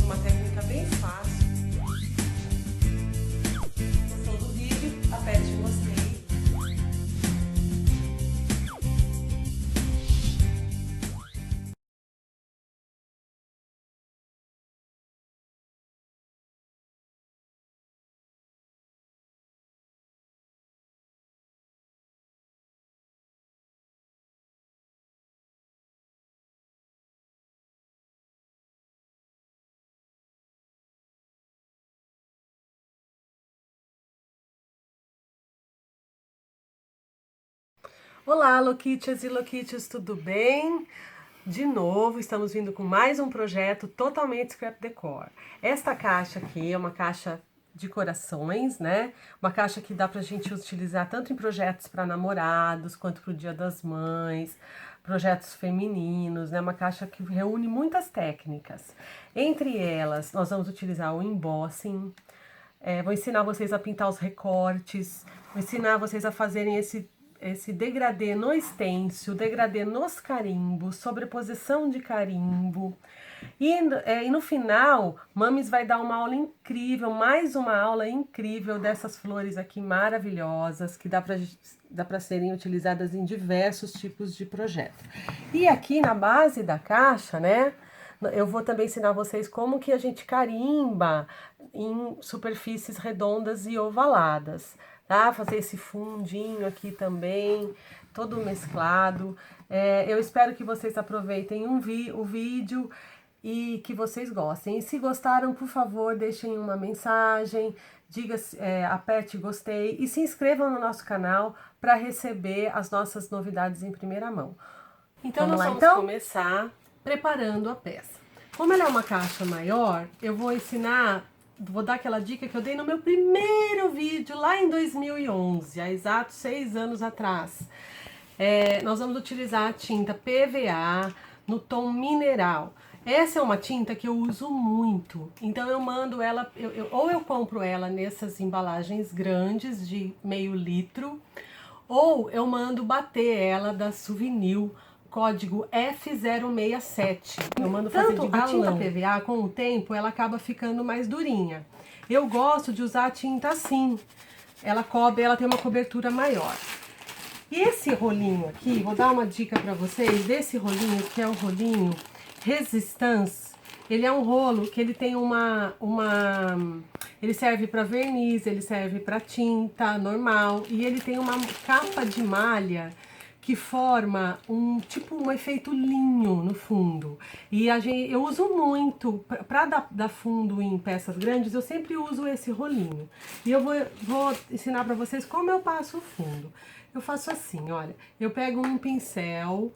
uma técnica bem fácil. Gostou do vídeo? Aperte em gostei. Olá, Loquitias e Loquitios, tudo bem? De novo, estamos vindo com mais um projeto totalmente scrap decor. Esta caixa aqui é uma caixa de corações, né? Uma caixa que dá pra gente utilizar tanto em projetos para namorados, quanto pro Dia das Mães, projetos femininos, né? Uma caixa que reúne muitas técnicas. Entre elas, nós vamos utilizar o embossing, vou ensinar vocês a pintar os recortes, vou ensinar vocês a fazerem esse degradê no stencil, degradê nos carimbos, sobreposição de carimbo. E no final, Mames vai dar uma aula incrível, mais uma aula incrível dessas flores aqui maravilhosas, que dá para serem utilizadas em diversos tipos de projeto. E aqui na base da caixa, né, eu vou também ensinar vocês como que a gente carimba em superfícies redondas e ovaladas, tá? Fazer esse fundinho aqui também, todo mesclado. Eu espero que vocês aproveitem o vídeo e que vocês gostem. E se gostaram, por favor, deixem uma mensagem, aperte gostei e se inscrevam no nosso canal para receber as nossas novidades em primeira mão. Então nós vamos começar preparando a peça. Como ela é uma caixa maior, eu vou dar aquela dica que eu dei no meu primeiro vídeo lá em 2011, há exatos 6 anos atrás. Nós vamos utilizar a tinta PVA no tom mineral. Essa é uma tinta que eu uso muito, então eu mando ela, ou eu compro ela nessas embalagens grandes de meio litro, ou eu mando bater ela da Souvenir, código F067. Eu mando fazer de galão. A tinta PVA, com o tempo, ela acaba ficando mais durinha. Eu gosto de usar a tinta assim. Ela tem uma cobertura maior. E esse rolinho aqui, vou dar uma dica para vocês desse rolinho, que é o rolinho Resistance. Ele é um rolo que ele tem ele serve para verniz, ele serve para tinta normal e ele tem uma capa de malha que forma um efeito linho no fundo. E eu uso muito para dar fundo em peças grandes, eu sempre uso esse rolinho. E eu vou ensinar para vocês como eu passo o fundo. Eu faço assim, olha, eu pego um pincel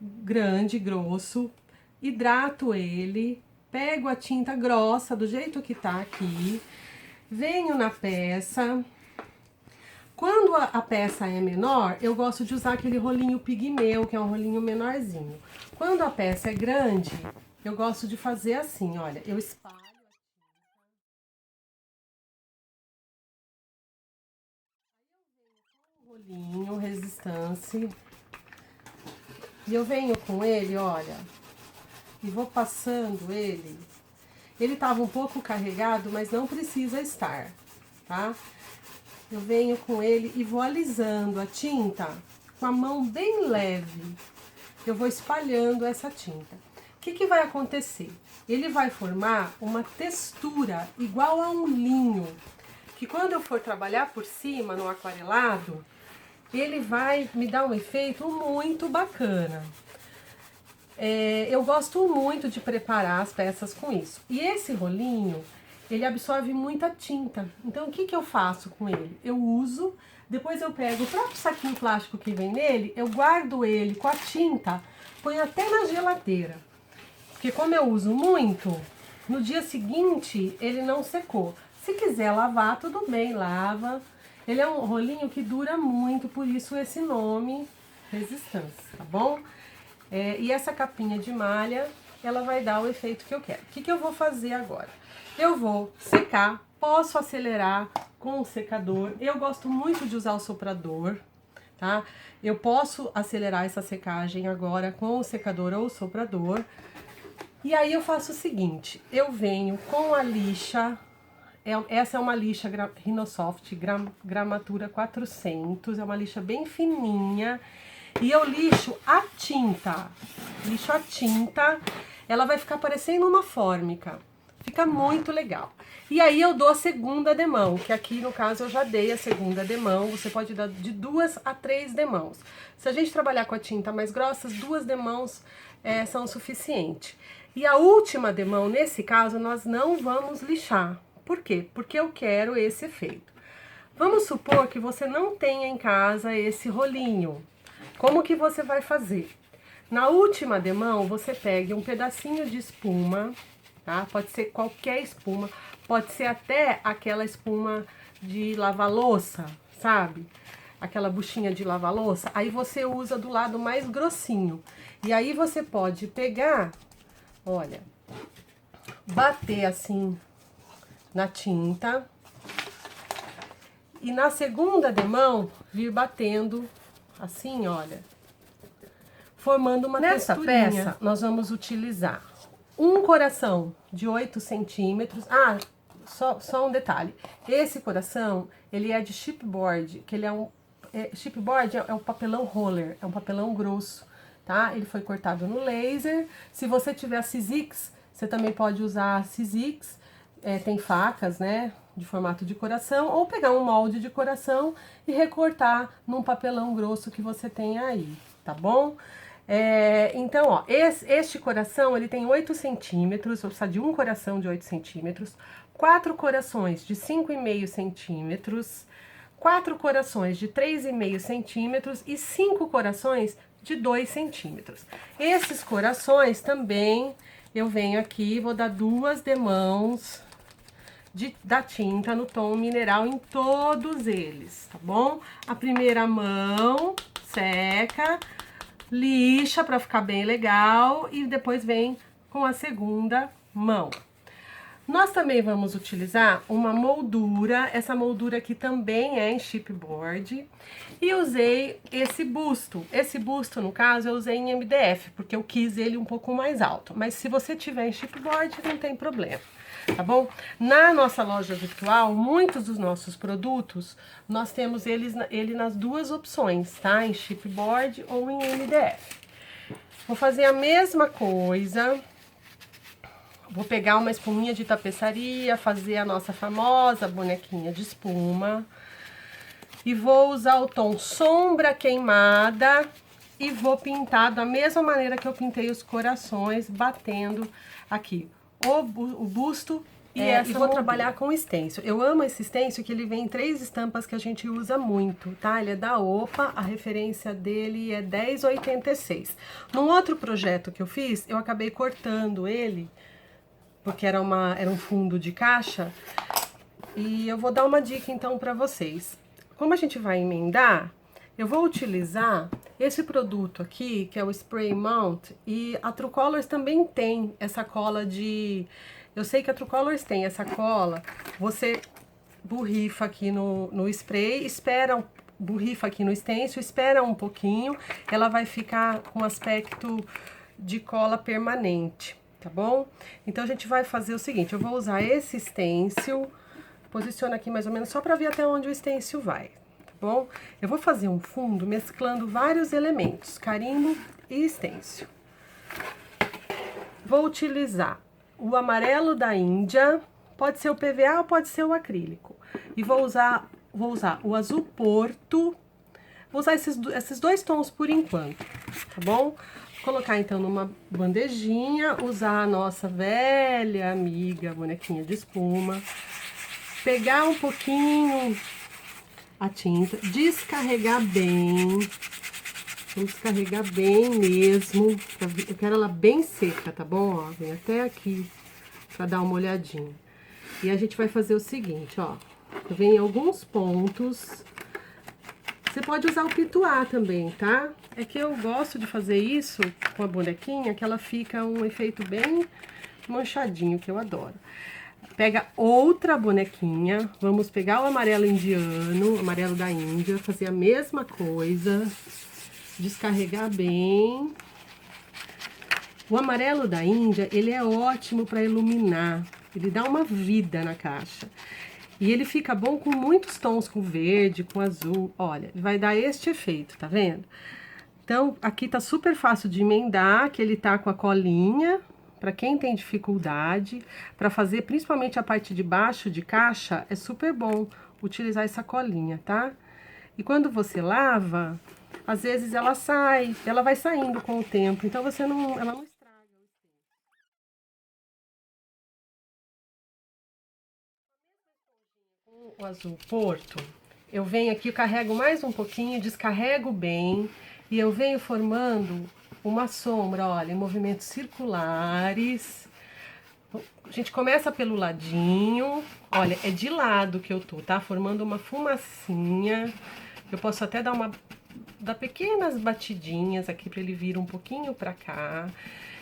grande, grosso, hidrato ele, pego a tinta grossa do jeito que tá aqui, venho na peça. Quando a peça é menor, eu gosto de usar aquele rolinho pigmeu, que é um rolinho menorzinho. Quando a peça é grande, eu gosto de fazer assim, olha, eu espalho o rolinho Resistance e eu venho com ele, olha, e vou passando ele. Ele tava um pouco carregado, mas não precisa estar, tá? Eu venho com ele e vou alisando a tinta com a mão bem leve. Eu vou espalhando essa tinta. O que vai acontecer? Ele vai formar uma textura igual a um linho, que quando eu for trabalhar por cima no aquarelado, ele vai me dar um efeito muito bacana. Eu gosto muito de preparar as peças com isso. E esse rolinho, ele absorve muita tinta. Então, o que eu faço com ele? Eu uso, depois eu pego o próprio saquinho plástico que vem nele, eu guardo ele com a tinta, ponho até na geladeira. Porque como eu uso muito, no dia seguinte ele não secou. Se quiser lavar, tudo bem, lava. Ele é um rolinho que dura muito, por isso esse nome, Resistance, tá bom? E essa capinha de malha, ela vai dar o efeito que eu quero. O que eu vou fazer agora? Eu vou secar, posso acelerar com o secador. Eu gosto muito de usar o soprador, tá? Eu posso acelerar essa secagem agora com o secador ou o soprador. E aí eu faço o seguinte, eu venho com a lixa, essa é uma lixa Rhinosoft gramatura 400, é uma lixa bem fininha, e eu lixo a tinta, ela vai ficar parecendo uma fórmica, fica muito legal. E aí eu dou a segunda demão, que aqui no caso eu já dei a segunda demão, você pode dar de 2 a 3 demãos. Se a gente trabalhar com a tinta mais grossa, 2 demãos são o suficiente. E a última demão, nesse caso, nós não vamos lixar. Por quê? Porque eu quero esse efeito. Vamos supor que você não tenha em casa esse rolinho. Como que você vai fazer? Na última demão, você pegue um pedacinho de espuma, tá? Pode ser qualquer espuma, pode ser até aquela espuma de lavar louça, sabe? Aquela buchinha de lavar louça. Aí você usa do lado mais grossinho. E aí você pode pegar, olha, bater assim na tinta e na segunda demão vir batendo assim, olha, formando uma texturinha. Nessa peça nós vamos utilizar um coração de 8 centímetros. Ah, só um detalhe, esse coração, ele é de chipboard, que ele é chipboard é um papelão roller, é um papelão grosso, tá? Ele foi cortado no laser. Se você tiver Sizzix, você também pode usar Sizzix, tem facas, né, de formato de coração, ou pegar um molde de coração e recortar num papelão grosso que você tem aí, tá bom? Então, ó, este coração, ele tem 8 centímetros, vou precisar de um coração de 8 centímetros, 4 corações de 5,5 centímetros, 4 corações de 3,5 centímetros e 5 corações de 2 centímetros. Esses corações também, eu venho aqui, vou dar 2 demãos da tinta no tom mineral em todos eles, tá bom? A primeira mão seca, lixa para ficar bem legal e depois vem com a segunda mão. Nós também vamos utilizar uma moldura, essa moldura aqui também é em chipboard, e usei esse busto. Esse busto, no caso, eu usei em MDF, porque eu quis ele um pouco mais alto, mas se você tiver em chipboard, não tem problema, tá bom? Na nossa loja virtual, muitos dos nossos produtos, nós temos ele nas duas opções, tá? Em chipboard ou em MDF. Vou fazer a mesma coisa. Vou pegar uma espuminha de tapeçaria, fazer a nossa famosa bonequinha de espuma. E vou usar o tom sombra queimada e vou pintar da mesma maneira que eu pintei os corações, batendo aqui o busto e vou trabalhar com stencil. Eu amo esse stencil, que ele vem em 3 estampas que a gente usa muito, tá? Ele é da Opa, a referência dele é 1086. Num outro projeto que eu fiz, eu acabei cortando ele, porque era um fundo de caixa, e eu vou dar uma dica então para vocês. Como a gente vai emendar, eu vou utilizar esse produto aqui, que é o Spray Mount, e a True Colors também tem essa cola de... Eu sei que a True Colors tem essa cola, você borrifa aqui no spray, borrifa aqui no stencil, espera um pouquinho, ela vai ficar com aspecto de cola permanente, tá bom? Então a gente vai fazer o seguinte, eu vou usar esse stencil, posiciona aqui mais ou menos só para ver até onde o stencil vai, tá bom? Eu vou fazer um fundo mesclando vários elementos, carimbo e stencil. Vou utilizar o amarelo da Índia, pode ser o PVA ou pode ser o acrílico. E vou usar o azul porto, vou usar esses 2 tons por enquanto, tá bom? Colocar então numa bandejinha, usar a nossa velha amiga bonequinha de espuma, pegar um pouquinho a tinta, descarregar bem, vamos descarregar bem mesmo, eu quero ela bem seca, tá bom? Ó, vem até aqui pra dar uma olhadinha. E a gente vai fazer o seguinte, ó, vem alguns pontos. Você pode usar o pituá também, tá? É que eu gosto de fazer isso com a bonequinha, que ela fica um efeito bem manchadinho, que eu adoro. Pega outra bonequinha, vamos pegar o amarelo indiano, o amarelo da Índia, fazer a mesma coisa, descarregar bem. O amarelo da Índia, ele é ótimo para iluminar, ele dá uma vida na caixa. E ele fica bom com muitos tons, com verde, com azul. Olha, vai dar este efeito, tá vendo? Então, aqui tá super fácil de emendar, que ele tá com a colinha, para quem tem dificuldade, para fazer principalmente a parte de baixo de caixa, é super bom utilizar essa colinha, tá? E quando você lava, às vezes ela sai, ela vai saindo com o tempo, então ela não estraga. Com o azul Porto, eu venho aqui, carrego mais um pouquinho, descarrego bem, e eu venho formando uma sombra, olha, em movimentos circulares. A gente começa pelo ladinho, olha, é de lado que eu tô, tá? Formando uma fumacinha. Eu posso até dar pequenas batidinhas aqui para ele vir um pouquinho para cá.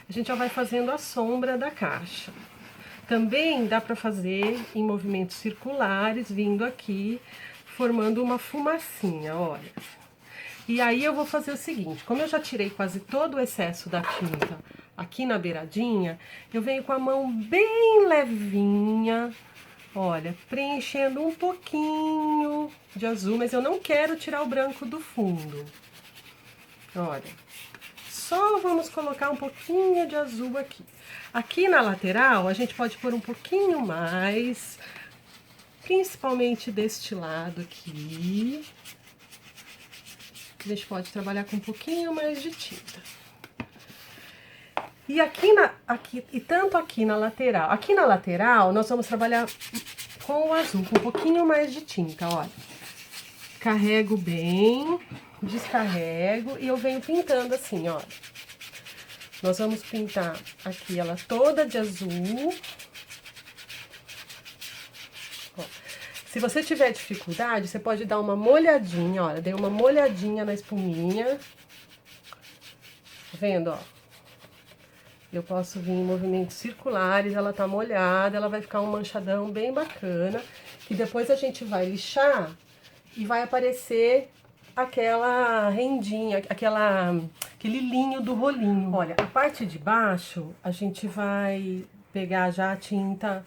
A gente já vai fazendo a sombra da caixa. Também dá para fazer em movimentos circulares, vindo aqui, formando uma fumacinha, olha. E aí eu vou fazer o seguinte, como eu já tirei quase todo o excesso da tinta aqui na beiradinha, eu venho com a mão bem levinha, olha, preenchendo um pouquinho de azul, mas eu não quero tirar o branco do fundo. Olha, só vamos colocar um pouquinho de azul aqui. Aqui na lateral, a gente pode pôr um pouquinho mais, principalmente deste lado aqui. A gente pode trabalhar com um pouquinho mais de tinta. E tanto aqui na lateral. Aqui na lateral, nós vamos trabalhar com o azul, com um pouquinho mais de tinta, olha. Carrego bem, descarrego e eu venho pintando assim, olha. Nós vamos pintar aqui ela toda de azul. Ó. Se você tiver dificuldade, você pode dar uma molhadinha, olha. Dei uma molhadinha na espuminha. Tá vendo, ó? Eu posso vir em movimentos circulares, ela tá molhada, ela vai ficar um manchadão bem bacana. Que depois a gente vai lixar e vai aparecer aquela rendinha, aquele linho do rolinho. Olha, a parte de baixo, a gente vai pegar já a tinta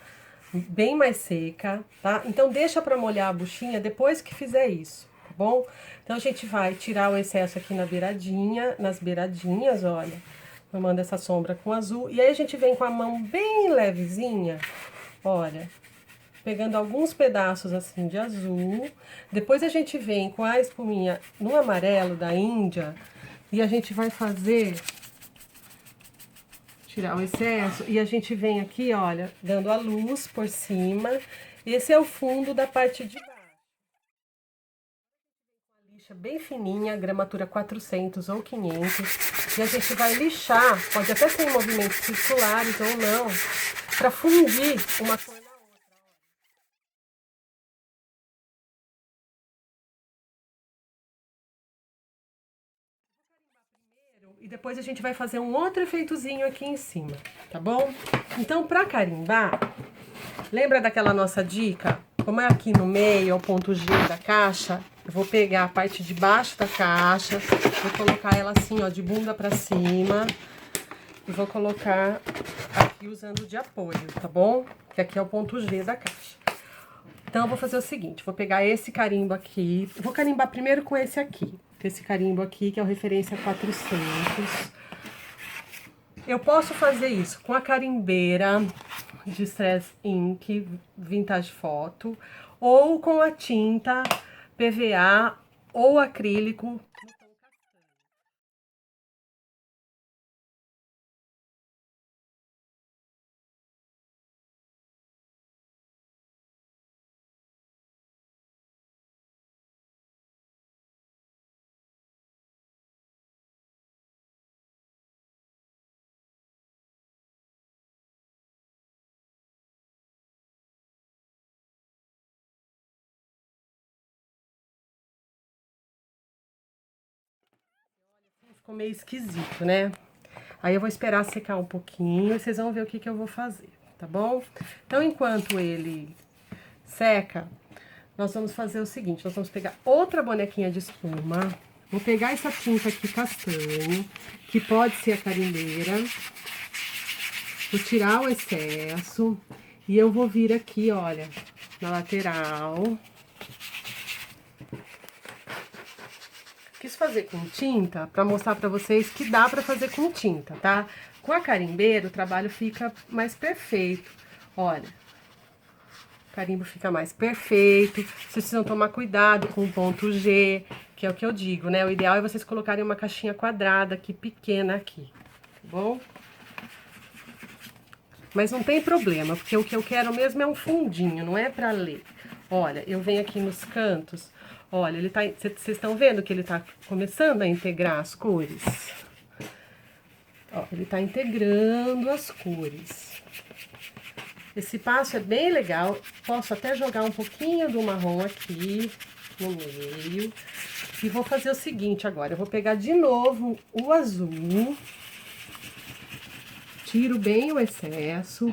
bem mais seca, tá? Então deixa pra molhar a buchinha depois que fizer isso, tá bom? Então a gente vai tirar o excesso aqui na beiradinha, nas beiradinhas, olha, formando essa sombra com azul. E aí a gente vem com a mão bem levezinha, olha, pegando alguns pedaços assim de azul. Depois a gente vem com a espuminha no amarelo da Índia e a gente vai tirar o excesso e a gente vem aqui, olha, dando a luz por cima. Esse é o fundo da parte de baixo. Uma lixa bem fininha, gramatura 400 ou 500. E a gente vai lixar, pode até ser em movimentos circulares ou não, para fundir uma cor na outra. E depois a gente vai fazer um outro efeitozinho aqui em cima, tá bom? Então, pra carimbar, lembra daquela nossa dica? Como é aqui no meio, é o ponto G da caixa, eu vou pegar a parte de baixo da caixa, vou colocar ela assim, ó, de bunda pra cima, e vou colocar aqui usando de apoio, tá bom? Que aqui é o ponto G da caixa. Então, eu vou fazer o seguinte, vou pegar esse carimbo aqui, vou carimbar primeiro com esse aqui. Esse carimbo aqui, que é o referência 400. Eu posso fazer isso com a carimbeira de Stress Ink Vintage Photo ou com a tinta PVA ou acrílico. Ficou meio esquisito, né? Aí eu vou esperar secar um pouquinho e vocês vão ver o que eu vou fazer, tá bom? Então, enquanto ele seca, nós vamos fazer o seguinte, nós vamos pegar outra bonequinha de espuma, Vou pegar essa tinta aqui castanho, que pode ser a carimbeira. Vou tirar o excesso e eu vou vir aqui, olha, na lateral. Quis fazer com tinta pra mostrar pra vocês que dá pra fazer com tinta, tá? Com a carimbeira o trabalho fica mais perfeito. Olha, o carimbo fica mais perfeito. Vocês precisam tomar cuidado com o ponto G, que é o que eu digo, né? O ideal é vocês colocarem uma caixinha quadrada aqui, pequena aqui, tá bom? Mas não tem problema, porque o que eu quero mesmo é um fundinho, não é pra ler. Olha, eu venho aqui nos cantos, olha, ele tá, vocês estão vendo que ele tá começando a integrar as cores? Ó, ele tá integrando as cores. Esse passo é bem legal, posso até jogar um pouquinho do marrom aqui no meio. E vou fazer o seguinte agora, eu vou pegar de novo o azul, tiro bem o excesso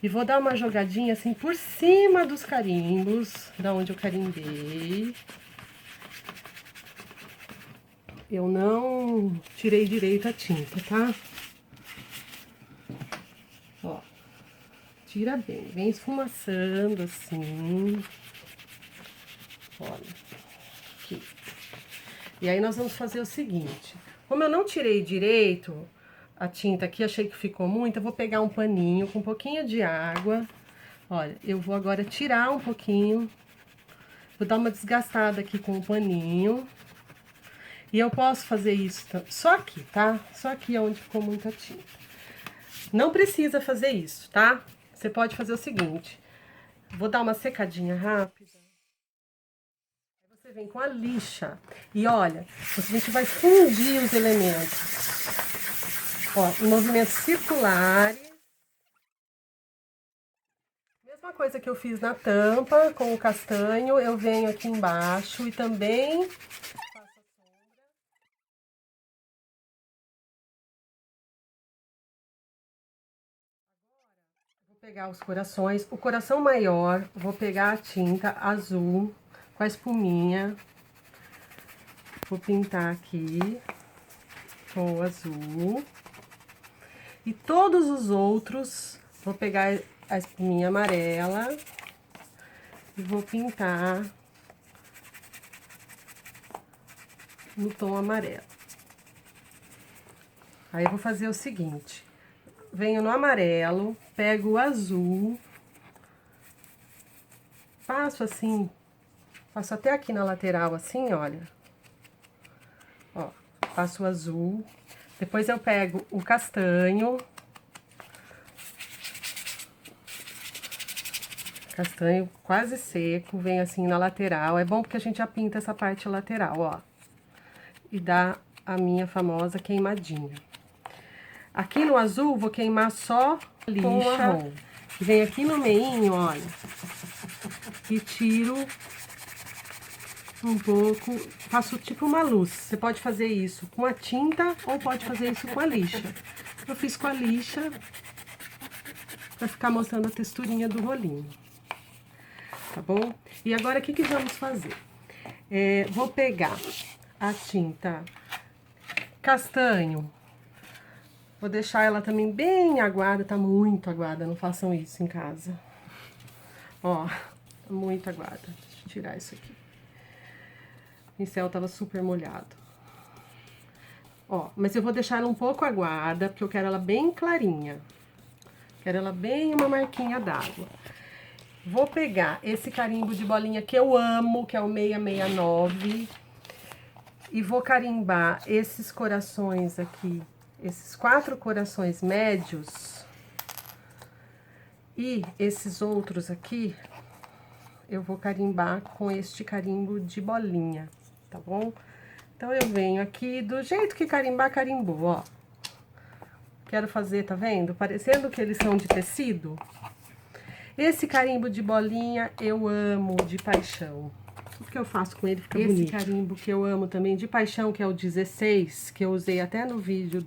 e vou dar uma jogadinha assim por cima dos carimbos, da onde eu carimbei. Eu não tirei direito a tinta, tá? Ó, tira bem, vem esfumaçando assim. Olha, aqui. E aí nós vamos fazer o seguinte, como eu não tirei direito a tinta aqui, achei que ficou muito, eu vou pegar um paninho com um pouquinho de água. Olha, eu vou agora tirar um pouquinho, vou dar uma desgastada aqui com o paninho. E eu posso fazer isso só aqui, tá? Só aqui é onde ficou muita tinta. Não precisa fazer isso, tá? Você pode fazer o seguinte, vou dar uma secadinha rápida. Aí você vem com a lixa e olha, a gente vai fundir os elementos. Ó, em movimentos circulares. Mesma coisa que eu fiz na tampa com o castanho, eu venho aqui embaixo e também faço a sombra. Agora, vou pegar os corações. O coração maior, vou pegar a tinta azul com a espuminha. Vou pintar aqui com o azul. E todos os outros, vou pegar a espuminha amarela e vou pintar no tom amarelo. Aí eu vou fazer o seguinte, venho no amarelo, pego o azul, passo assim, passo até aqui na lateral assim, olha. Ó, passo o azul, depois eu pego o castanho. Castanho quase seco, vem assim na lateral. É bom porque a gente já pinta essa parte lateral, ó. E dá a minha famosa queimadinha. Aqui no azul, vou queimar só lixa. E venho aqui no meinho, olha. E tiro um pouco, faço tipo uma luz. Você pode fazer isso com a tinta ou pode fazer isso com a lixa. Eu fiz com a lixa pra ficar mostrando a texturinha do rolinho. Tá bom? E agora, o que vamos fazer? Vou pegar a tinta castanho. Vou deixar ela também bem aguada, tá muito aguada, não façam isso em casa. Ó, tá muito aguada. Deixa eu tirar isso aqui. O pincel tava super molhado. Ó, mas eu vou deixar ela um pouco aguada, porque eu quero ela bem clarinha. Quero ela bem uma marquinha d'água. Vou pegar esse carimbo de bolinha que eu amo, que é o 669. E vou carimbar esses corações aqui, esses 4 corações médios. E esses outros aqui, eu vou carimbar com este carimbo de bolinha, tá bom? Então, eu venho aqui, do jeito que carimbar, carimbou, ó. Quero fazer, tá vendo? Parecendo que eles são de tecido. Esse carimbo de bolinha eu amo de paixão. Tudo que eu faço com ele fica bonito. Esse carimbo que eu amo também de paixão, que é o 16, que eu usei até no vídeo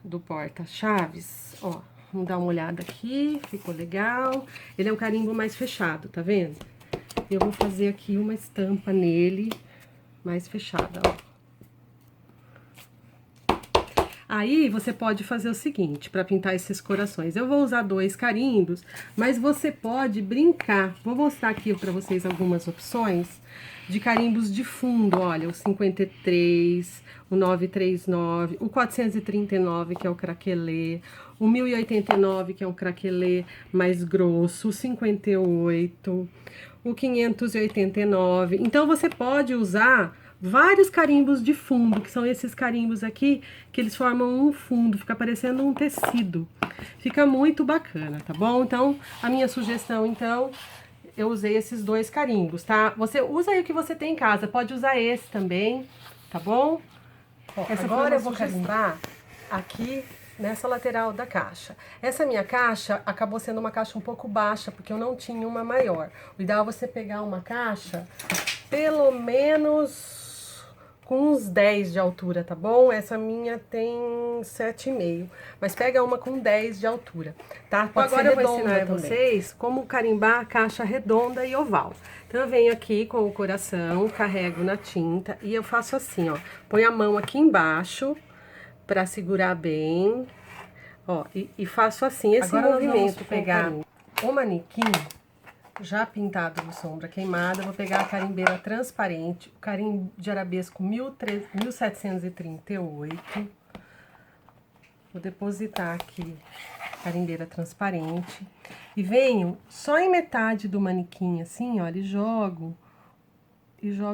do porta-chaves. Ó, vamos dar uma olhada aqui, ficou legal. Ele é um carimbo mais fechado, tá vendo? Eu vou fazer aqui uma estampa nele, mais fechada, ó. Aí você pode fazer o seguinte, para pintar esses corações. Eu vou usar 2 carimbos, mas você pode brincar. Vou mostrar aqui para vocês algumas opções de carimbos de fundo. Olha, o 53, o 939, o 439, que é o craquelê, o 1089, que é um craquelê mais grosso, o 58, o 589. Então você pode usar vários carimbos de fundo, que são esses carimbos aqui, que eles formam um fundo, fica parecendo um tecido. Fica muito bacana, tá bom? Então, a minha sugestão, então, eu usei esses 2 carimbos, tá? Você usa aí o que você tem em casa, pode usar esse também, tá bom? Ó, agora eu vou carimbar aqui nessa lateral da caixa. Essa minha caixa acabou sendo uma caixa um pouco baixa, porque eu não tinha uma maior. O ideal é você pegar uma caixa pelo menos com uns 10 de altura, tá bom? Essa minha tem 7,5, mas pega uma com 10 de altura, tá? Então agora eu vou ensinar vocês como carimbar a caixa redonda e oval. Então eu venho aqui com o coração, carrego na tinta e eu faço assim, ó. Põe a mão aqui embaixo pra segurar bem, ó, e faço assim, esse movimento. Pegar o manequim já pintado de sombra queimada, vou pegar a carimbeira transparente, o carimbo de arabesco 1738. Vou depositar aqui a carimbeira transparente e venho só em metade do manequim, assim, olha, e jogo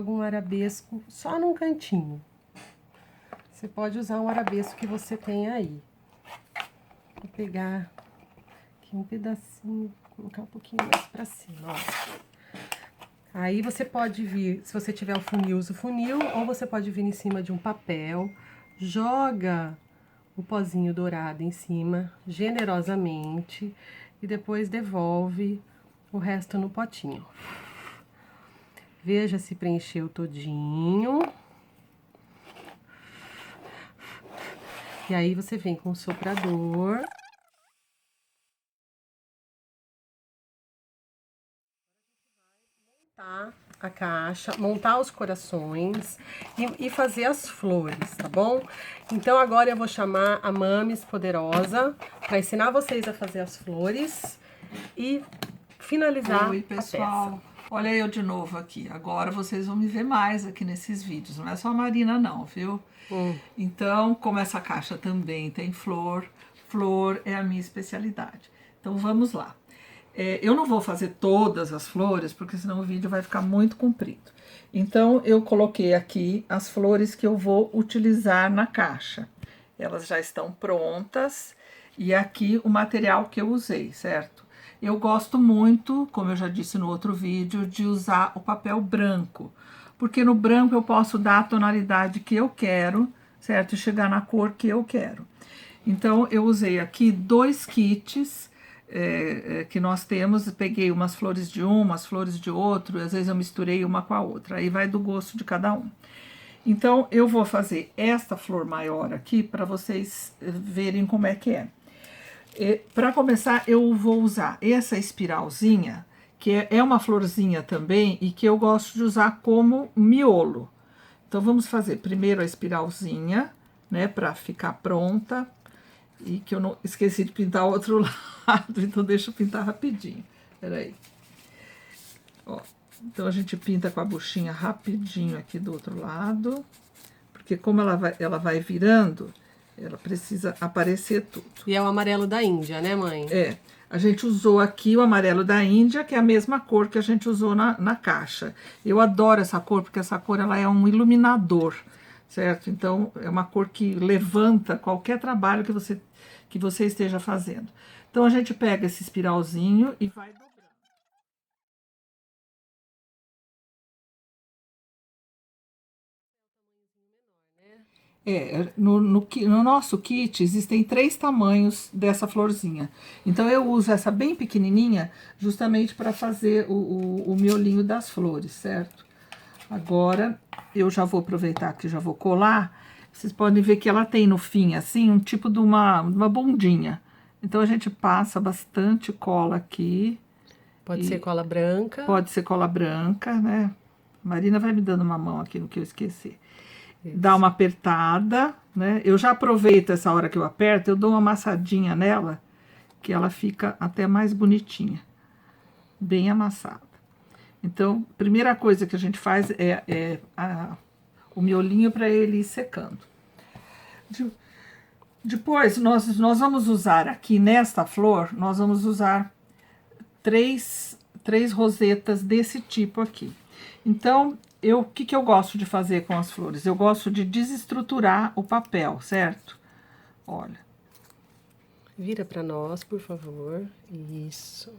um arabesco só num cantinho. Você pode usar um arabesco que você tem aí. Vou pegar aqui um pedacinho, colocar um pouquinho mais pra cima, ó. Aí você pode vir, se você tiver o funil, usa o funil, ou você pode vir em cima de um papel, joga o pozinho dourado em cima, generosamente, e depois devolve o resto no potinho. Veja se preencheu todinho. E aí você vem com o soprador. Montar a caixa, montar os corações e fazer as flores, tá bom? Então agora eu vou chamar a Mames Poderosa para ensinar vocês a fazer as flores e finalizar. Oi, pessoal. Olha eu de novo aqui. Agora vocês vão me ver mais aqui nesses vídeos. Não é só a Marina não, viu? Então, como essa caixa também tem flor, flor é a minha especialidade. Então vamos lá. Eu não vou fazer todas as flores, porque senão o vídeo vai ficar muito comprido. Então, eu coloquei aqui as flores que eu vou utilizar na caixa. Elas já estão prontas e aqui o material que eu usei, certo? Eu gosto muito, como eu já disse no outro vídeo, de usar o papel branco, porque no branco eu posso dar a tonalidade que eu quero, certo? E chegar na cor que eu quero. Então, eu usei aqui 2 kits que nós temos, peguei umas flores de um, umas flores de outro, às vezes eu misturei uma com a outra, aí vai do gosto de cada um. Então, eu vou fazer esta flor maior aqui para vocês verem como é que é. Para começar, eu vou usar essa espiralzinha, que é uma florzinha também, e que eu gosto de usar como miolo. Então, vamos fazer primeiro a espiralzinha, né, para ficar pronta. E que eu não esqueci de pintar o outro lado, então deixa eu pintar rapidinho. Peraí. Ó, então a gente pinta com a buchinha rapidinho aqui do outro lado, porque como ela vai virando, ela precisa aparecer tudo. E é o amarelo da Índia, né, mãe? É, a gente usou aqui o amarelo da Índia, que é a mesma cor que a gente usou na caixa. Eu adoro essa cor, porque essa cor ela é um iluminador, certo? Então, é uma cor que levanta qualquer trabalho que você esteja fazendo. Então, a gente pega esse espiralzinho e vai dobrando. No nosso kit existem 3 tamanhos dessa florzinha. Então, eu uso essa bem pequenininha justamente para fazer o miolinho das flores, certo? Agora, eu já vou aproveitar que já vou colar. Vocês podem ver que ela tem no fim, assim, um tipo de uma bundinha. Então, a gente passa bastante cola aqui. Pode ser cola branca. Pode ser cola branca, né? Marina vai me dando uma mão aqui no que eu esqueci. dá uma apertada, né? Eu já aproveito essa hora que eu aperto, eu dou uma amassadinha nela, que ela fica até mais bonitinha, bem amassada. Então, primeira coisa que a gente faz é o miolinho para ele ir secando. Depois, nós vamos usar aqui nesta flor, nós vamos usar três rosetas desse tipo aqui. Então, o que eu gosto de fazer com as flores? Eu gosto de desestruturar o papel, certo? Olha. Vira para nós, por favor. Isso.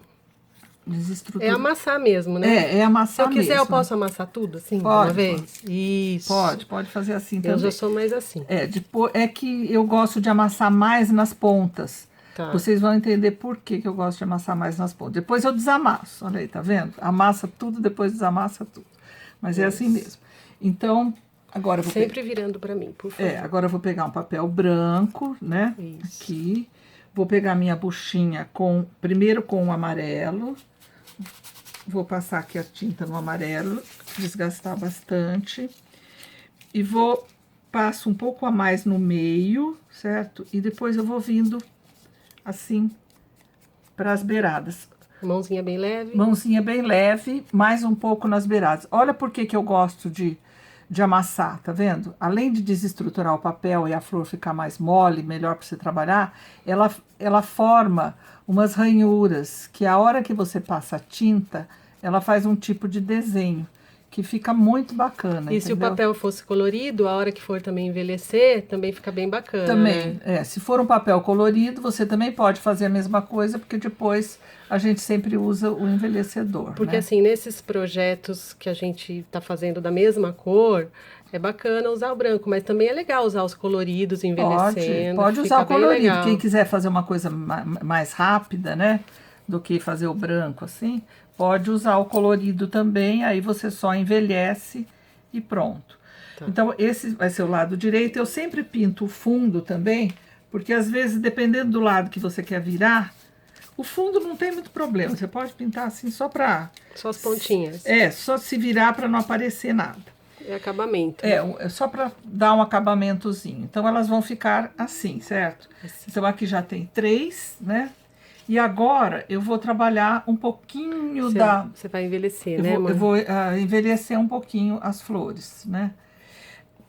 Desestrutura. É amassar mesmo, né? É amassar mesmo. Se eu quiser, mesmo. eu posso amassar tudo, assim, de Pode, uma vez? Isso. Pode fazer assim Eu também. já sou mais assim. É que eu gosto de amassar mais nas pontas. Tá. Vocês vão entender por que eu gosto de amassar mais nas pontas. Depois eu desamasso, olha aí, tá vendo? Amassa tudo, depois desamassa tudo. Mas é assim mesmo. Então, agora eu vou Sempre virando para mim, por favor. agora eu vou pegar um papel branco, né? Isso. Aqui. Vou pegar minha buchinha primeiro com o amarelo. Vou passar aqui a tinta no amarelo, desgastar bastante. E passo um pouco a mais no meio, certo? E depois eu vou vindo assim para as beiradas. Mãozinha bem leve. Mãozinha bem leve, mais um pouco nas beiradas. Olha por que eu gosto de amassar, tá vendo? Além de desestruturar o papel e a flor ficar mais mole, melhor para você trabalhar, ela forma umas ranhuras que a hora que você passa a tinta, ela faz um tipo de desenho que fica muito bacana. E entendeu? Se o papel fosse colorido, a hora que for também envelhecer, também fica bem bacana. Também, né? se for um papel colorido, você também pode fazer a mesma coisa, porque depois a gente sempre usa o envelhecedor. Porque né? assim, nesses projetos que a gente está fazendo da mesma cor, é bacana usar o branco, mas também é legal usar os coloridos envelhecendo. Pode usar fica o bem colorido. legal. Quem quiser fazer uma coisa mais rápida, né? Do que fazer o branco assim, pode usar o colorido também, aí você só envelhece e pronto. Tá. Então, esse vai ser o lado direito. Eu sempre pinto o fundo também, porque às vezes, dependendo do lado que você quer virar, o fundo não tem muito problema. Você pode pintar assim só para... Só as pontinhas. Só se virar para não aparecer nada. É acabamento. É só para dar um acabamentozinho. Então, elas vão ficar assim, certo? Assim. Então, aqui já tem 3, né? E agora eu vou trabalhar um pouquinho Você vai envelhecer, né, mãe? Eu vou envelhecer um pouquinho as flores, né?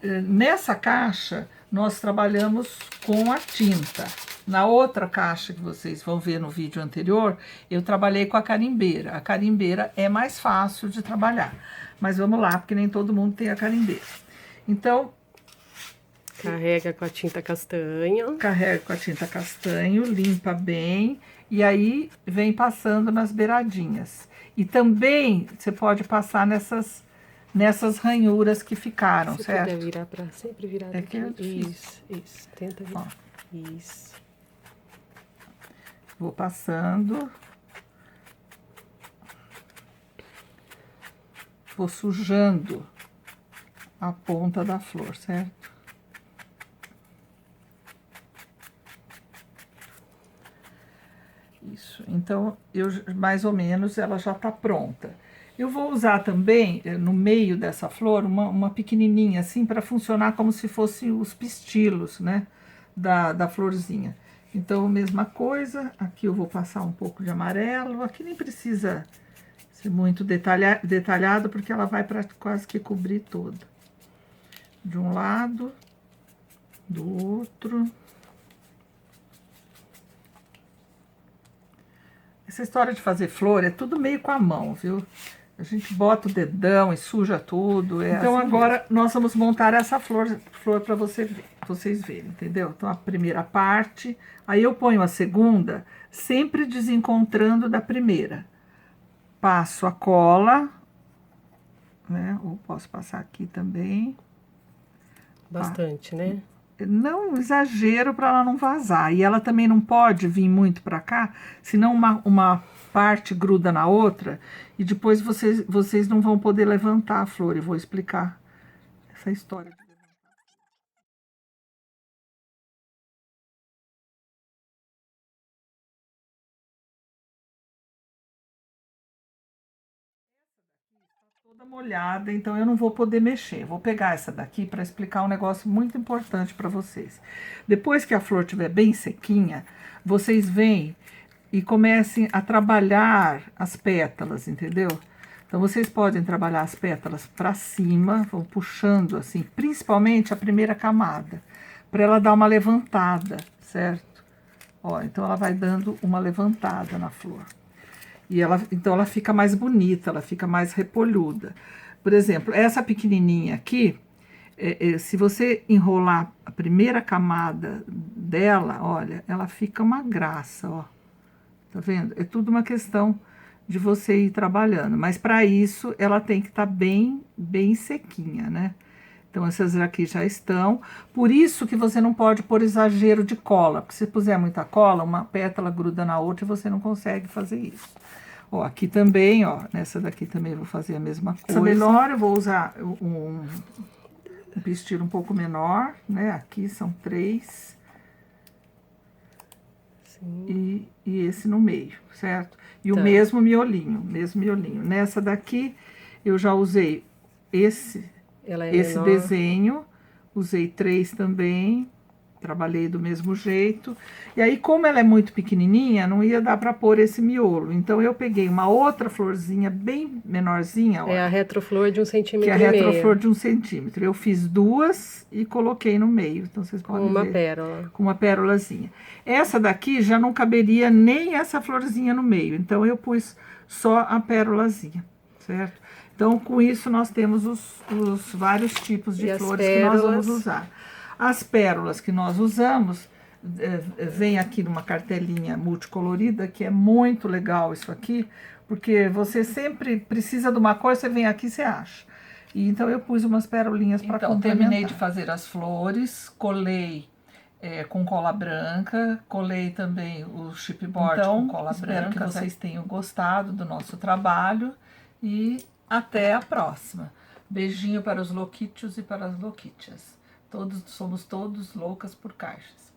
Nessa caixa, nós trabalhamos com a tinta. Na outra caixa que vocês vão ver no vídeo anterior, eu trabalhei com a carimbeira. A carimbeira é mais fácil de trabalhar. Mas vamos lá, porque nem todo mundo tem a carimbeira. Então... Carrega com a tinta castanho. Carrega com a tinta castanho, limpa bem... E aí, vem passando nas beiradinhas. E também, você pode passar nessas ranhuras que ficaram, certo? Se puder virar para... Sempre virar É que é difícil. Isso. Tenta virar. Isso. Vou passando. Vou sujando a ponta da flor, certo? Isso, então, mais ou menos, ela já tá pronta. Eu vou usar também, no meio dessa flor, uma pequenininha, assim, para funcionar como se fossem os pistilos, né, da florzinha. Então, mesma coisa, aqui eu vou passar um pouco de amarelo, aqui nem precisa ser muito detalhado, porque ela vai para quase que cobrir toda. De um lado, do outro... Essa história de fazer flor é tudo meio com a mão, viu? A gente bota o dedão e suja tudo. Então, assim agora mesmo. Nós vamos montar essa flor para vocês verem, entendeu? Então, a primeira parte, aí eu ponho a segunda, sempre desencontrando da primeira. Passo a cola, né? Ou posso passar aqui também. Bastante, né? Não exagero para ela não vazar. E ela também não pode vir muito para cá, senão uma parte gruda na outra e depois vocês não vão poder levantar a flor. Eu vou explicar essa história. Toda molhada, então eu não vou poder mexer. Vou pegar essa daqui para explicar um negócio muito importante para vocês. Depois que a flor estiver bem sequinha, vocês vêm e comecem a trabalhar as pétalas, entendeu? Então vocês podem trabalhar as pétalas para cima, vão puxando assim, principalmente a primeira camada, para ela dar uma levantada, certo? Ó, então ela vai dando uma levantada na flor. E então ela fica mais bonita, ela fica mais repolhuda. Por exemplo, essa pequenininha aqui, se você enrolar a primeira camada dela, olha, ela fica uma graça, ó. Tá vendo? É tudo uma questão de você ir trabalhando. Mas para isso, ela tem que estar bem sequinha, né? Então, essas aqui já estão. Por isso que você não pode pôr exagero de cola. Porque se puser muita cola, uma pétala gruda na outra e você não consegue fazer isso. Ó, aqui também, ó, nessa daqui também eu vou fazer a mesma coisa. Essa menor eu vou usar um pistil um pouco menor, né? Aqui são 3. Sim. E esse no meio, certo? E o mesmo miolinho, Nessa daqui eu já usei esse desenho, usei 3 também, trabalhei do mesmo jeito. E aí, como ela é muito pequenininha, não ia dar para pôr esse miolo. Então, eu peguei uma outra florzinha bem menorzinha. É a retroflor de 1,5 centímetro. Que é a retroflor de 1 centímetro. Eu fiz 2 e coloquei no meio. Então, vocês podem ver. Com uma pérola. Com uma pérolazinha. Essa daqui já não caberia nem essa florzinha no meio. Então, eu pus só a pérolazinha, certo? Então, com isso, nós temos os vários tipos de flores que nós vamos usar. As pérolas que nós usamos, vem aqui numa cartelinha multicolorida, que é muito legal isso aqui, porque você sempre precisa de uma cor, você vem aqui e você acha. E, então, eu pus umas pérolinhas para complementar. Terminei de fazer as flores, colei com cola branca, colei também o chipboard com cola branca. Espero que vocês tenham gostado do nosso trabalho e até a próxima. Beijinho para os loquítios e para as loquítias. Somos todos loucas por caixas.